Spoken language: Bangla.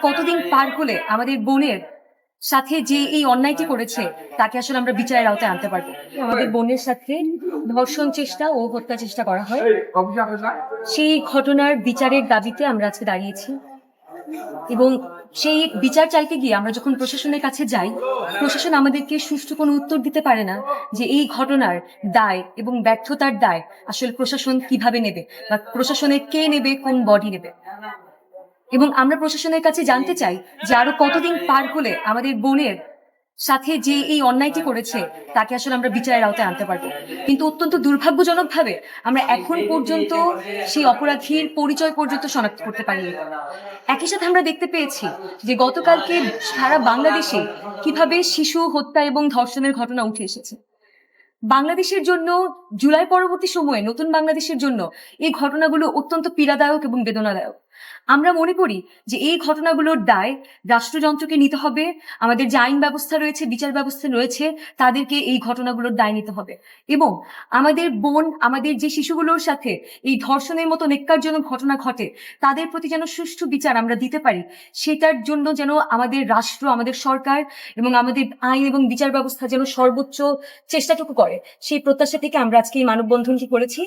কতদিন পার হলে আমাদের বোনের সাথে যে এই অন্যায়টি করেছে তাকে আসলে আমরা বিচারের আওতায় আনতে পারবো। আমাদের বোনের সাথে ধর্ষণ চেষ্টা ও হত্যা চেষ্টা করা হয়, সেই ঘটনার বিচারের দাবিতে আমরা আজকে দাঁড়িয়েছি। এবং সেই বিচার চাইতে গিয়ে আমরা যখন প্রশাসনের কাছে যাই, প্রশাসন আমাদেরকে সুষ্ঠু কোনো উত্তর দিতে পারে না যে এই ঘটনার দায় এবং ব্যর্থতার দায় আসলে প্রশাসন কিভাবে নেবে বা প্রশাসনের কে নেবে, কোন বডি নেবে। এবং আমরা প্রশাসনের কাছে জানতে চাই যে আরো কতদিন পার হলে আমাদের বোনের সাথে যে এই অন্যায়টি করেছে তাকে আসলে আমরা বিচারের আওতায় আনতে পারবো। কিন্তু অত্যন্ত দুর্ভাগ্যজনকভাবে আমরা এখন পর্যন্ত সেই অপরাধীর পরিচয় পর্যন্ত শনাক্ত করতে পারিনি। একই সাথে আমরা দেখতে পেয়েছি যে গতকালকে সারা বাংলাদেশে কিভাবে শিশু হত্যা এবং ধর্ষণের ঘটনা উঠে এসেছে। বাংলাদেশের জন্য, জুলাই পরবর্তী সময়ে নতুন বাংলাদেশের জন্য এই ঘটনাগুলো অত্যন্ত পীড়াদায়ক এবং বেদনাদায়ক। আমরা মনে করি যে এই ঘটনাগুলোর দায় রাষ্ট্রযন্ত্রকে নিতে হবে। আমাদের যে আইন ব্যবস্থা রয়েছে, বিচার ব্যবস্থা রয়েছে, তাদেরকে এই ঘটনাগুলোর দায় নিতে হবে। এবং আমাদের বোন, আমাদের যে শিশুগুলোর সাথে এই ধর্ষণের মতো নেক্কারজনক ঘটনা ঘটে, তাদের প্রতি যেন সুষ্ঠু বিচার আমরা দিতে পারি, সেটার জন্য যেন আমাদের রাষ্ট্র, আমাদের সরকার এবং আমাদের আইন এবং বিচার ব্যবস্থা যেন সর্বোচ্চ চেষ্টাটুকু করে, সেই প্রত্যাশা থেকে আমরা আজকে এই মানববন্ধনটি করেছি।